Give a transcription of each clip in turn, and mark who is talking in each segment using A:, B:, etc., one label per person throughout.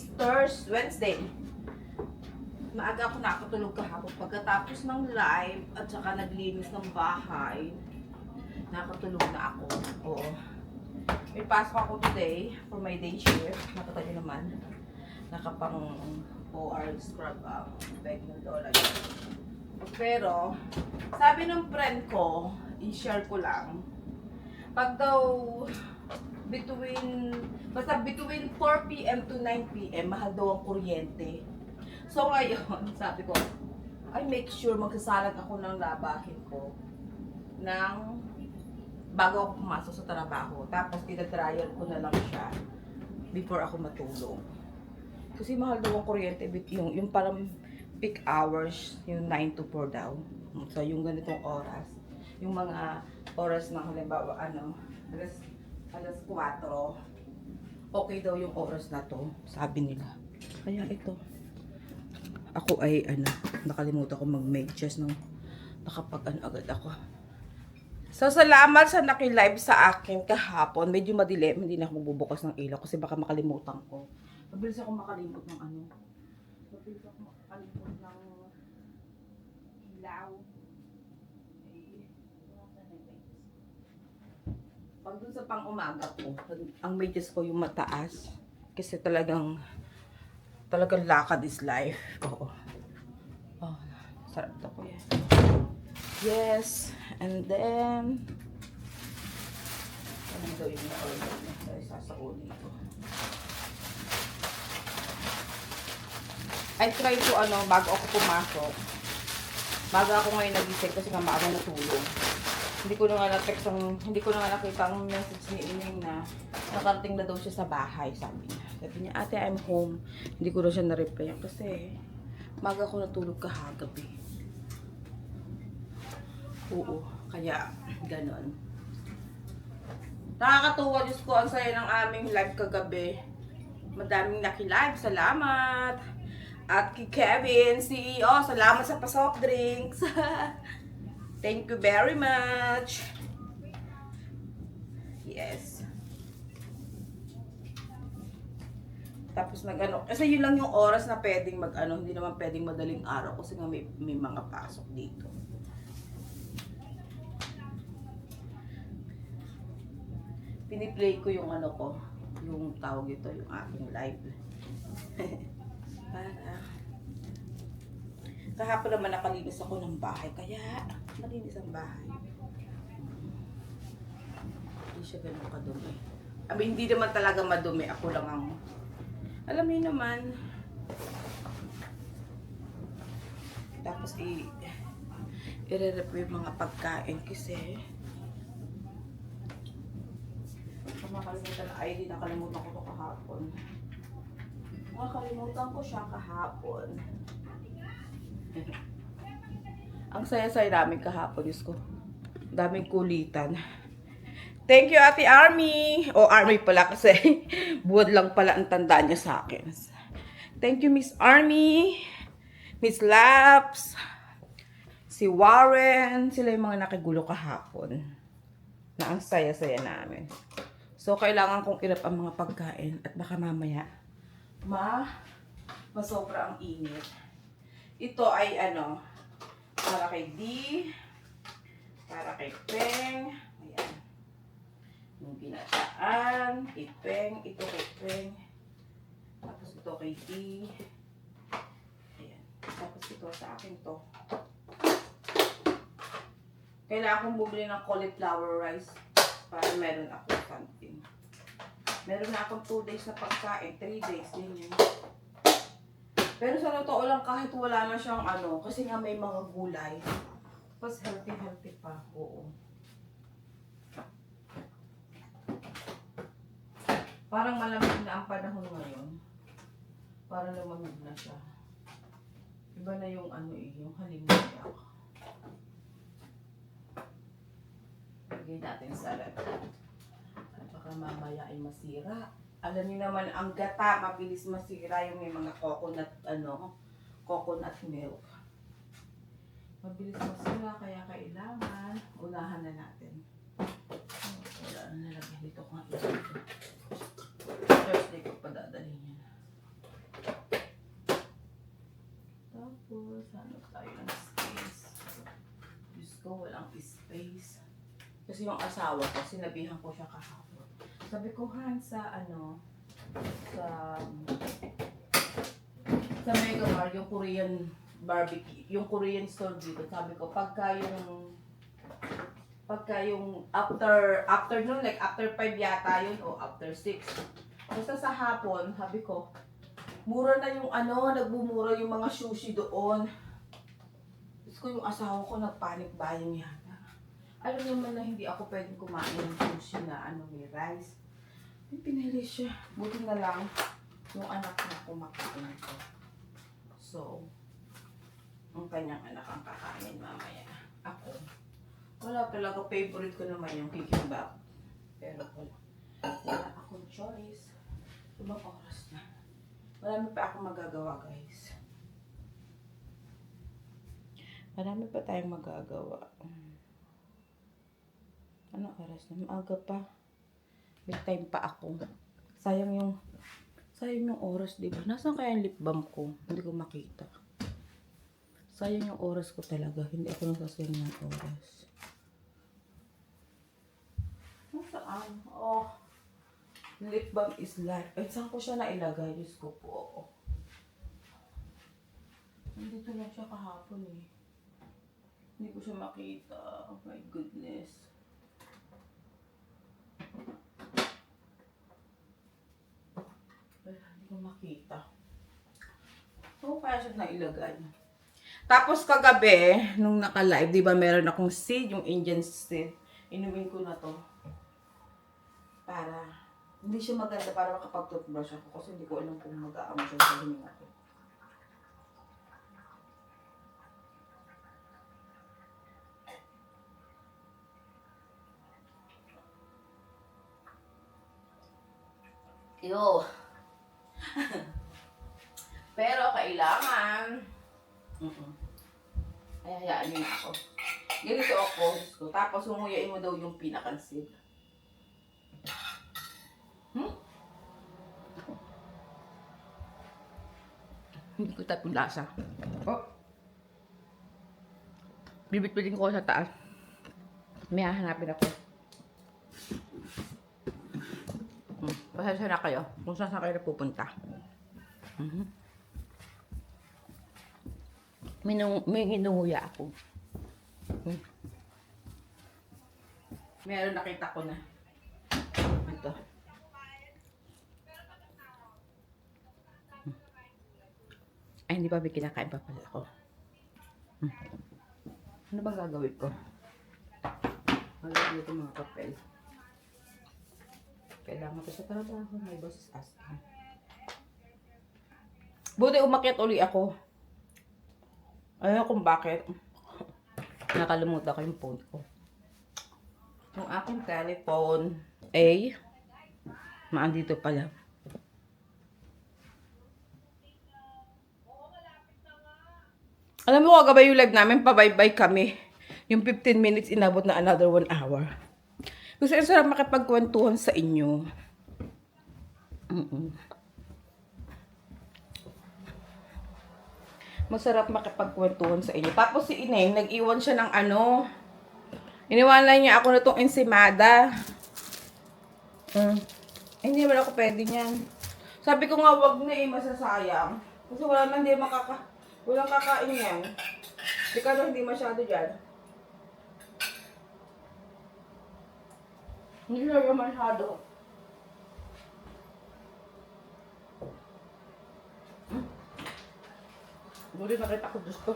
A: is Wednesday. Maaga ako nakatulog kahapon. Pagkatapos ng live at saka naglinis ng bahay, nakatulog na ako. Oo. May pasok ako today for my day shift. Nakita nyo naman. Nakapang OR scrub ang bag ng lola niya. Pero, sabi ng friend ko, i-share ko lang, pag daw basta between 4 p.m. to 9 p.m. mahal daw ang kuryente. So ngayon, sabi ko, I make sure magsasalag ako ng labahin ko ng bago ako pumasok sa trabaho. Tapos ida-dryer ko na lang siya before ako matulog. Kasi mahal daw ang kuryente, yung parang peak hours, yung 9 to 4 daw. So yung ganitong oras, yung mga oras ng halimbawa alas 4, okay daw yung oras na to, sabi nila. Kaya ito, ako ay nakalimutan ko mag-medyas nung nakapag agad ako. So salamat sa naki-live sa akin kahapon. Medyo madilim, hindi na ako magbubukas ng ilaw kasi baka makalimutan ko. Mabilis ako makalimot ng mabilis ako makalimot ng ilaw. Pag dun sa pang-umaga ko, ang medyas ko yung mataas. Kasi talagang lakad is life. Oo. Oh, sarap to po yan. Yes. And then, ano daw yung na-order na sa isasauli ko. I try to bago ako pumasok. Bago ako ngayon nagising kasi nga maaga natulog. Hindi ko na nga nakita ang message ni Ineng na nakarating na daw siya sa bahay, sabi niya. Sabi niya, ate, I'm home. Hindi ko na siya na-reply kasi maga ako natulog kahagabi. Oo, kaya ganon. Nakakatuwa, Diyos ko, ang saya ng aming live kagabi. Madaming naki-live, salamat. At kay Kevin, CEO, salamat sa pa-soft drinks. Thank you very much. Yes. Tapos kasi yun lang yung oras na pwedeng hindi naman pwedeng madaling araw kasi nga may mga pasok dito. Piniplay ko yung yung tawag ito, yung aking live. Kahapon naman nakalinis ako ng bahay, kaya malinis ang bahay. Hindi siya ganun kadumi. Hindi naman talaga madumi. Ako lang ang, alam niyo naman. Tapos i-re-rep yung mga pagkain kasi nakalimutan na ID, nakalimutan ko ito kahapon. Nakalimutan ko siya kahapon. Ang saya-saya namin kahapon, Diyos ko. Daming kulitan. Thank you, Ate Army. O, Army pala kasi. Buwad lang pala ang tanda niya sa akin. Thank you, Miss Army. Miss Laps. Si Warren. Sila yung mga nakigulo kahapon. Na ang saya-saya namin. So, kailangan kong irap ang mga pagkain. At baka mamaya, masobra ang init. Ito ay para kay D, para kay Peng, ayan, yung ginataan, kay Peng, ito kay Peng, tapos ito kay D, ayan, tapos ito sa akin to. Kailangan kong bumili ng cauliflower rice para meron ako something. Meron na akong 2 days na pagkain, 3 days din yun. Pero sa totoo lang, kahit wala na siyang kasi nga may mga gulay. Tapos healthy pa. Oo. Parang malamig na ang panahon ngayon. Parang lumamig na siya. Iba na yung yung halimbawa. Lagay natin sa rep. Baka mamaya ay masira. Alam niyo naman, ang gata, mabilis masira yung may mga coconut milk. Mabilis masira, kaya kailangan unahan na natin. Wala na nalagay dito kung ito. Thursday ko pa dadalhin yan. mag-space. Kasi yung asawa ko, sinabihan ko siya kahapon. Sabi ko, Han, sa Mega Mart, yung Korean barbecue, yung Korean store dito, sabi ko, pagka yung after noon, like after 5 yata yun, o after 6. Basta sa hapon, sabi ko, mura na yung nagbumura yung mga sushi doon. Tapos ko yung asawa ko nagpanic buying yata. Alam naman na hindi ako pwedeng kumain ng sushi na may rice. May pinili siya. Buti na lang yung anak na kumakain ito. So, ang kanyang anak ang kakain mamaya. Ako. Wala talaga. Favorite ko naman yung kikimbap. Pero wala akong choice. Ibang oras na. Marami pa akong magagawa, guys. Marami pa tayong magagawa. Ano oras na? Maaga pa. May time pa ako. Sayang yung oras, diba? Nasaan kaya yung lip balm ko? Hindi ko makita. Sayang yung oras ko talaga. Hindi ako nasasayang ng oras. Nasaan? Oh. Lip balm is life. Ay, saan ko siya nailagay? Diyos ko po. Nandito lang siya kahapon eh. Hindi ko siya makita. Oh my goodness. Hindi ko makita. So, kaya siya nailagay. Tapos kagabi, nung naka-live, di ba meron akong seed, yung Indian seed. Inumin ko na to. Para, hindi siya maganda para makapag-toothbrush ako. Kasi hindi ko alam kung mag-aamay siya sa hininga ko. Yo. Pero kailangan. Ay, hayaan niyo ako. Ganito ako, gusto. Tapos humuyain mo daw yung pinakansid. Hindi ko tapong lasa. Oh. Bibit-bitin ko sa taas. May hahanapin ako. Pasensya na kayo kung saan kayo pupunta. May ginuhuya ako. Meron nakita ko na. Ito. Ay, hindi pa may kinakain pa pala ako. Ano bang gagawin ko? Magagawin ko mga papel. Kailangan ko sa trabaho. My boss is asking. Buti umakyat uli ako. Ayaw kung bakit. Nakalimutan ko yung phone ko. Yung aking telephone ay maandito pala. Alam mo, kagabay yung live namin, pa-bye-bye kami. Yung 15 minutes, inabot na another 1 hour. Kasi ang sarap makipagkwentuhan sa inyo. Masarap makipagkwentuhan sa inyo. Tapos si Ineng, nag-iwan siya ng iniwanan niya ako na itong ensimada. Hindi naman ako pwede niyan. Sabi ko nga, wag na masasayang. Kasi wala nang walang kakain yan. Di ka na hindi masyado dyan. Hindi na yung masyado. Muli nakita ko, Diyos ko.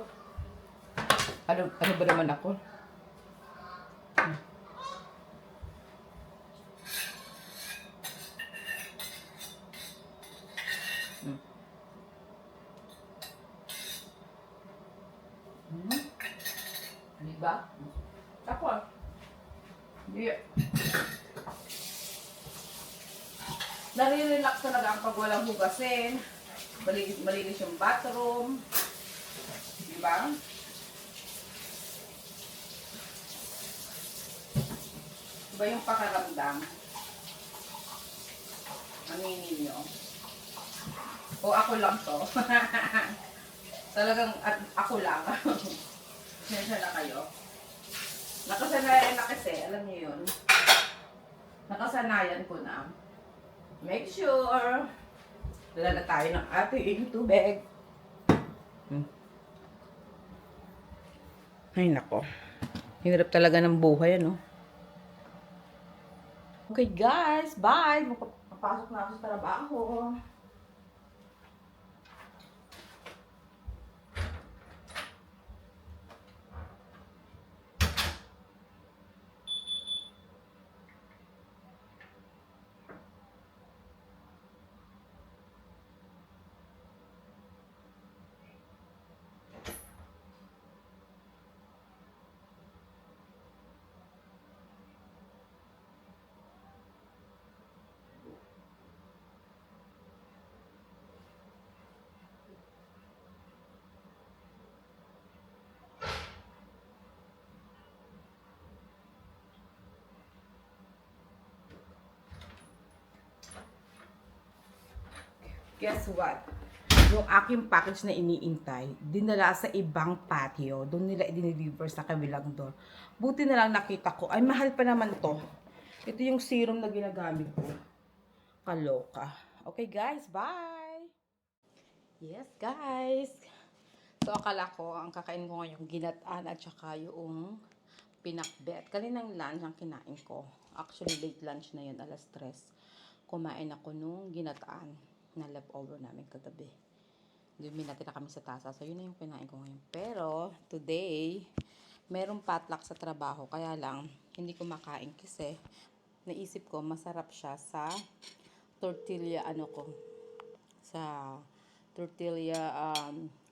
A: Ano ba naman ako? Diba? Tapos. Hindi. Nare-relax talaga ang pag walang hugasin. Malinis yung bathroom. Diba? Diba yung pakaramdam? Aminin nyo. O ako lang to. Talagang ako lang. Sensya na kayo. Nakasanayan na kasi, alam niyo yun. Nakasanayan ko na. Make sure, lala tayo ng ating tubig. Ay, nako. Hirap talaga ng buhay, ano? Okay, guys. Bye! Papasok na ako sa trabaho. Guess what? Yung aking package na iniintay, dinala sa ibang patio. Doon nila i-deliver sa kabilang door. Buti na lang nakita ko. Ay, mahal pa naman to. Ito yung serum na ginagamit ko. Kaloka. Okay, guys. Bye! Yes, guys. So, akala ko, ang kakain ko ngayong ginataan at saka yung pinakbet. Kaninang lunch ang kinain ko. Actually, late lunch na yun, alas 3. Kumain ako nung ginataan na leftover namin kagabi. Doon natira kami sa tasa. So, yun na yung kinain ko ngayon. Pero, today, merong potluck sa trabaho. Kaya lang, hindi ko makain kasi naisip ko, masarap siya sa tortilla, sa tortilla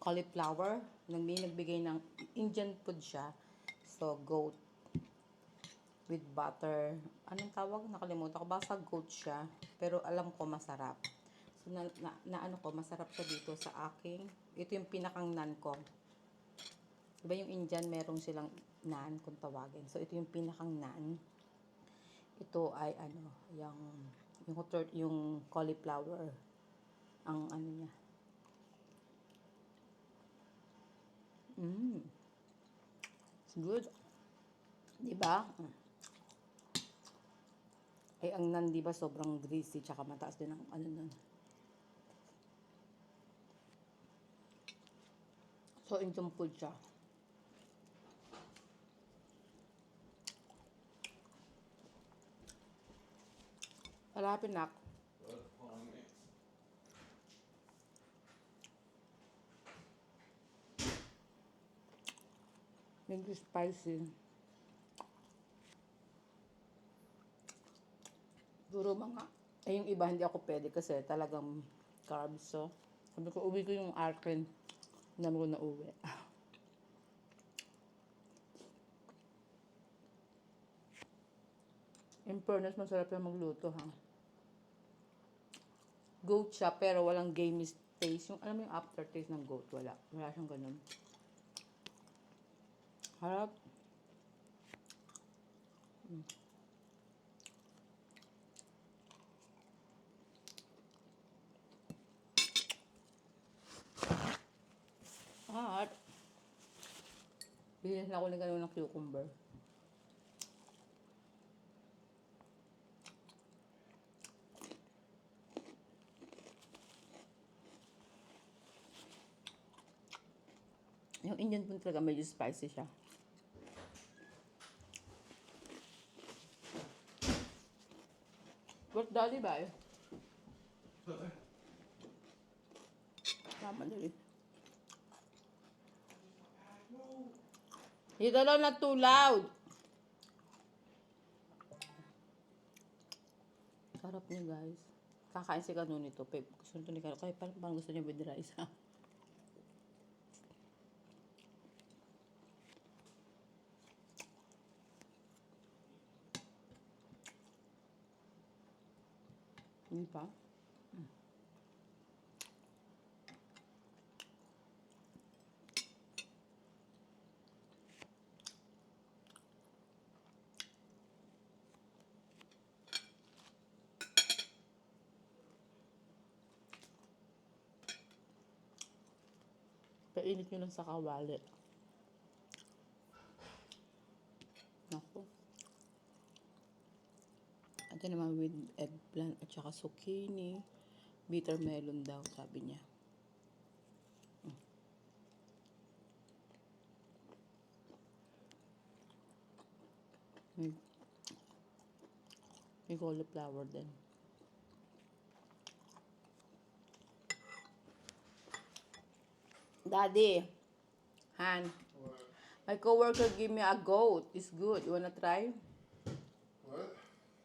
A: cauliflower. May nagbigay ng Indian food siya. So, goat with butter. Anong tawag? Nakalimutan ko. Basta goat siya. Pero alam ko masarap. So, masarap siya dito sa aking. Ito yung pinakang naan ko. Diba yung Indian, merong silang naan kung tawagin. So, ito yung pinakang naan. Ito ay yung cauliflower. Ang niya. It's good. Diba? Ay, ang nan, diba, sobrang greasy, tsaka mataas din ang nun. So, Indian food siya. Harapin na. Medyo spicy. Siguro yung iba hindi ako pwede kasi talagang carbs. So, sabi ko, uwi ko yung akin. Hindi naman ko na uwi. In fairness, masarap na magluto, ha. Goat siya, pero walang gamey taste. Alam mo yung aftertaste ng goat, wala. Wala siyang ganun. Harap. At, bilhin na ako ng ganun ng cucumber. Yung Indian food talaga medyo spicy siya. But daddy ba eh? Tama dali. Dito lang not too loud. Sarap niya, guys. Kakain si Kano nito. Gusto nito ni Kano. Kaya parang gusto niya with rice. Hindi pa? Painit nyo lang sa kawali. Ito naman with eggplant at saka zucchini. Bitter melon daw, sabi niya. May, may cauliflower din. Daddy, Han,
B: What?
A: my coworker give me a goat. It's good. You wanna try?
B: What?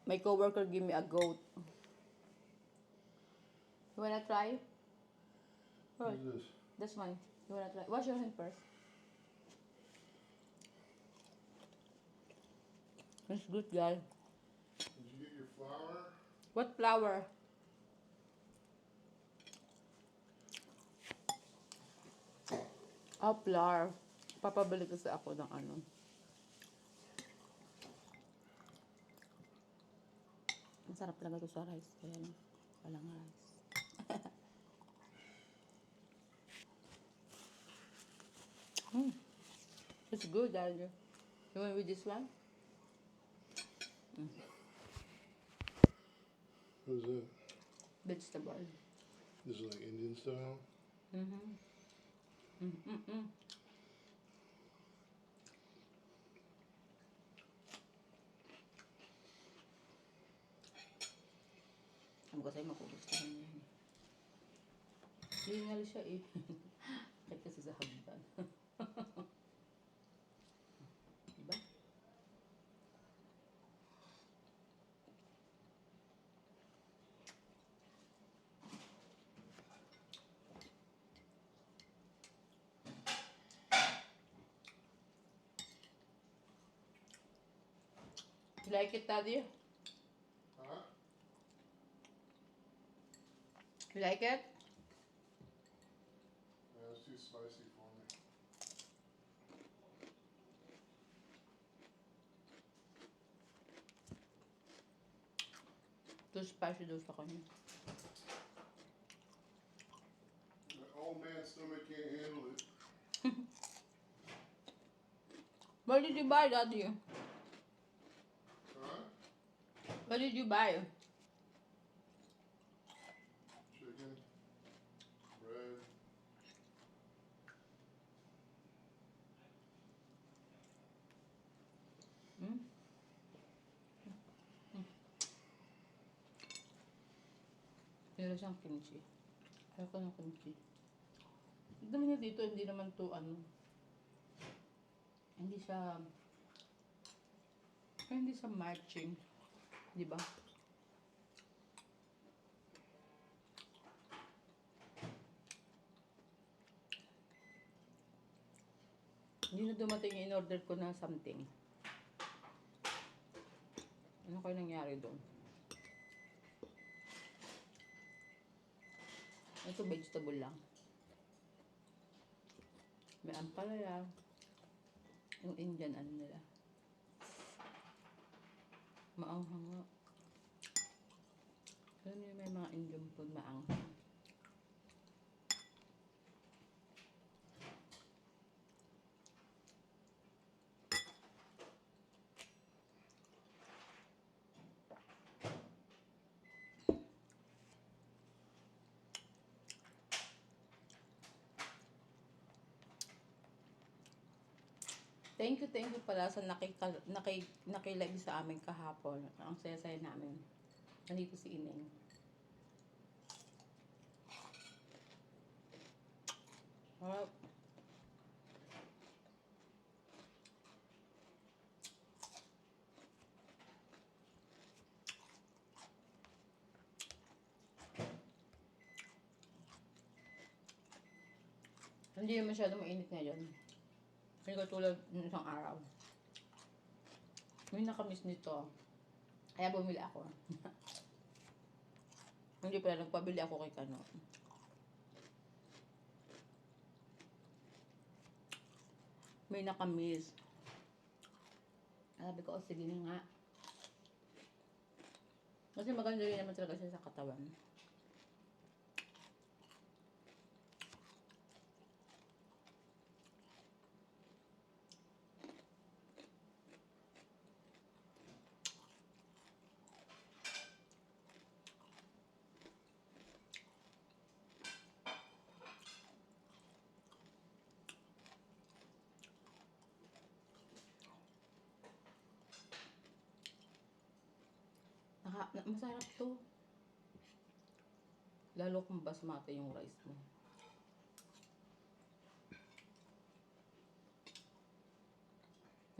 A: My coworker give me a goat. You wanna try?
B: What is this?
A: This one. You wanna try? Wash your hand first. It's good, guys.
B: Did you get your flour?
A: What flour? Oh, flour. Papabili kasi ako ng ano. Masarap talaga ito sa rice. Kaya lang, walang rice. It's good, Daddy. You want with this one?
B: What is that?
A: Vegetable.
B: This is like Indian style?
A: Sabi ko sa'yo, makugustuhan niya yan. Hingal siya eh. Kahit kasi sa hagdan. Diba? You like it, Daddy?
B: Huh?
A: You like it?
B: Yeah, it's too spicy for me.
A: Too spicy daw sa kanya.
B: My old man's stomach can't handle it.
A: What did you buy, Daddy?
B: Huh?
A: What did you buy?
B: Chicken, bread.
A: Meron siyang kimchi. Ayoko ng kimchi. Dami niya dito, hindi naman to ano. Hindi siya matching. Di ba? Hindi na dumating yung in-order ko na something. Ano kaya nangyari doon? Ito vegetable lang. May ampalaya. Yung Indian ano nila. Maanghang nga. Alam niyo may mga Indian food maanghang. Thank you pala sa nakilag sa amin kahapon. Ang saya-saya namin. Nandito si Ineng. Harap. Hindi naman masyado mainit ngayon. Hindi ko tulad ng isang araw. May nakamiss nito. Kaya bumili ako. Hindi pala, nagpabili ako kay Kano. May nakamiss. Sabi ko, oh, sige na nga. Kasi maganda rin naman talaga siya sa katawan. Masarap to. Lalo kung basmati yung rice mo.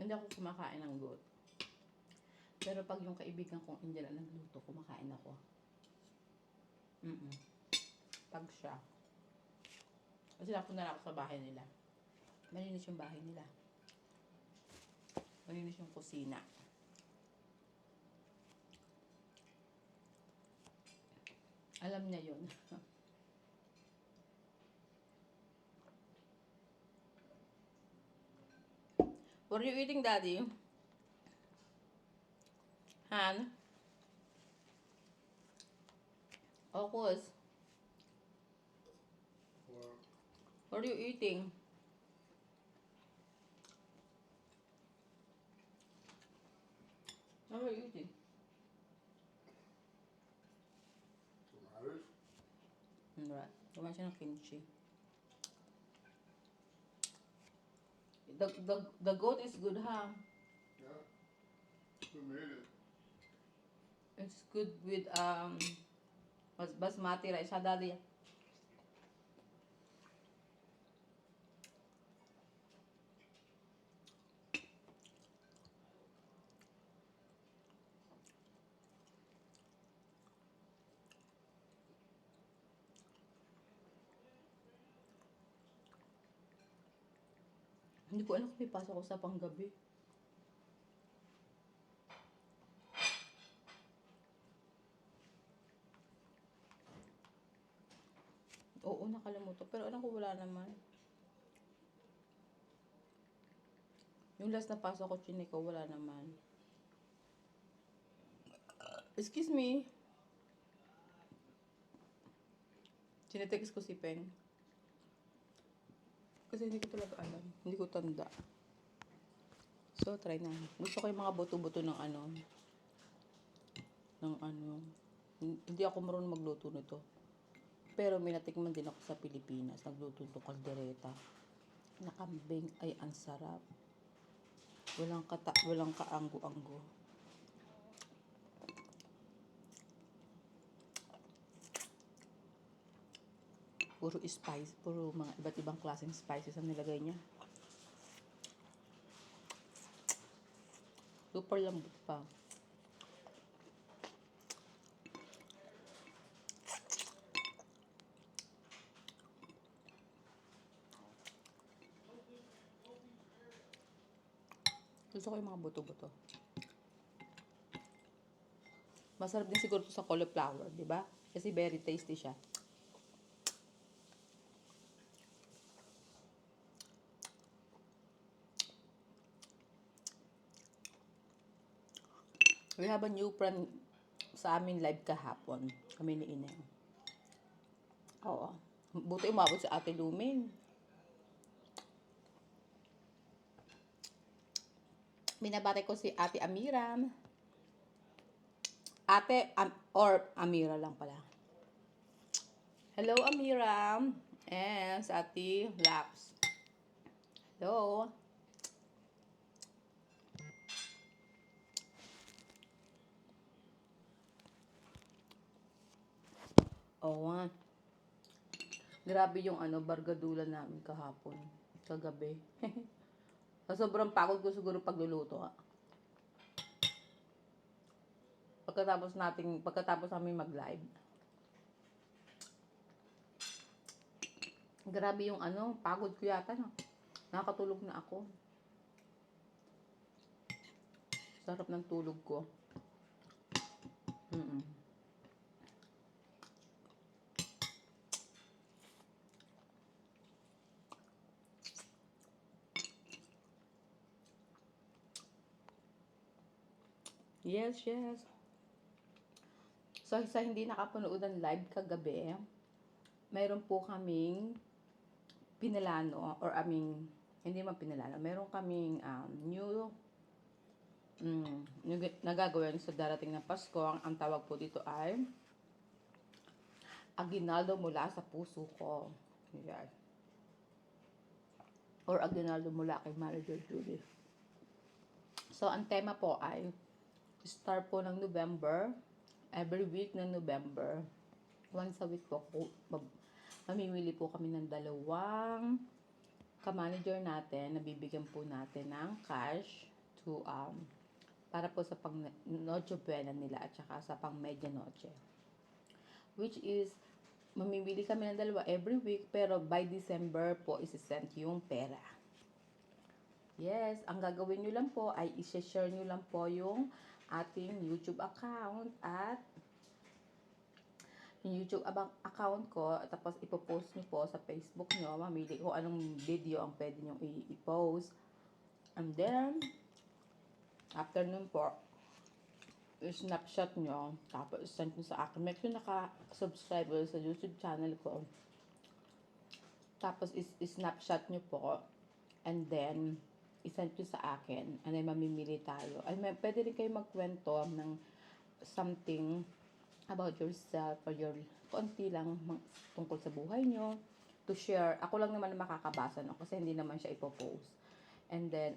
A: Hindi ako kumakain ng goat. Pero pag yung kaibigan kong Indian ang nagluto, kumakain ako. Pag siya. Kasi napunta na ako sa bahay nila. Malinis yung bahay nila. Malinis yung kusina. Alam niya yun. What are you eating, Daddy? Han? Ocus?
B: Well,
A: What are you eating? What are you eating?
B: tomatoes.
A: Alright. Kumain siya ng kimchi. The goat is good, huh?
B: Yeah. Who made it?
A: It's good with basmati rice, ha, Daddy? Hindi ko alam kung may pasok ko sa panggabi. Oo, nakalimutan. Pero alam ko wala naman. Yung last na pasok ko, chiniko, wala naman. Excuse me. Chinetext ko si Peng. Kasi hindi ko talaga alam. Hindi ko tanda. So, try na. Gusto ko yung mga buto-buto ng ano. Hindi ako marunong magluto nito. Pero may natikman din ako sa Pilipinas. Nagluto ito kaldereta. Nakambing ay ang sarap. Walang kaanggo-anggo. Puro spice, puro mga iba't ibang klaseng spices ang nilagay niya. Super lambot pa. Gusto ko yung mga buto-buto. Masarap din siguro sa cauliflower, di ba? Kasi very tasty siya. We have a new friend sa amin live kahapon. Kami ni Ineng. Oo. Buti umabot si Ate Lumin. Binabati ko si Ate Amira. Or Amira lang pala. Hello, Amira. And sa Ate Laps. Hello. Oo. Grabe yung bargadula namin kahapon. Kagabi. Sa sobrang pagod ko siguro pagluluto. Pagkatapos namin mag-live. Grabe yung pagod ko yata. No? Nakakatulog na ako. Sarap ng tulog ko. Yes, yes. So, sa hindi nakapanood ng live kagabi, mayroon po kaming pinalano, or hindi man pinalano, mayroon kaming new nagagawin sa darating na Pasko. Ang tawag po dito ay aginaldo mula sa puso ko. Yes. Or aginaldo mula kay Manager Judy. So, ang tema po ay start po ng November every week ng November, once a week po, mamimili po kami ng dalawang ka-manager natin, nabibigyan po natin ng cash to, para po sa pang Noche Buena nila at saka sa pang Medianoche. Which is, mamimili kami ng dalawa every week, pero by December po isi-send yung pera. Yes, ang gagawin nyo lang po ay isi-share nyo lang po yung ating YouTube account at yung YouTube account ko, tapos ipopost nyo po sa Facebook nyo, mamili kung anong video ang pwede nyo i-post. And then, after nun po, snapshot nyo, tapos send nyo sa akin. Make sure naka-subscribe sa YouTube channel ko. Tapos snapshot nyo po, and then, isend nyo sa akin, and then mamimili tayo. Ay, pwede rin kayo magkwento ng something about yourself or your konti lang tungkol sa buhay nyo to share. Ako lang naman makakabasa no, kasi hindi naman siya ipopost. And then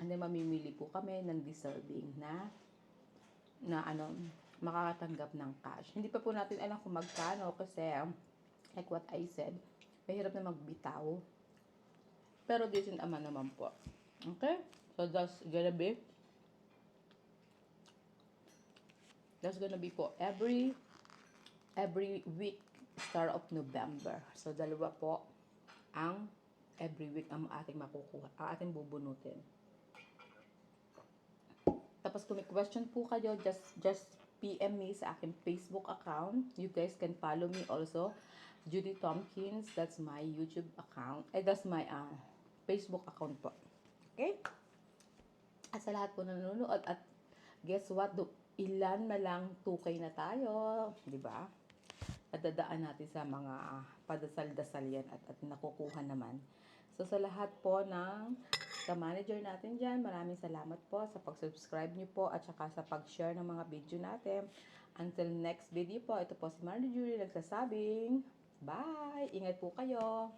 A: mamimili po kami ng deserving na makakatanggap ng cash. Hindi pa po natin alam kung magkano kasi like what I said, mahirap na magbitaw. Pero this is naman po. Okay? So that's gonna be po every week start of November. So dalawa po ang every week ang ating makukuha, ang ating bubunutin. Tapos kung may question po kayo, just PM me sa aking Facebook account. You guys can follow me also, Judy Tompkins. That's my YouTube account. That's my Facebook account po. Okay? At sa lahat po nanonood, at guess what? Ilan na lang 2K na tayo, di ba? At dadaan natin sa mga padasal-dasal yan at nakukuha naman. So sa lahat po ng ka-manager natin dyan, maraming salamat po sa pag-subscribe nyo po at saka sa pag-share ng mga video natin. Until next video po, ito po si Marjorie nagsasabing, bye! Ingat po kayo!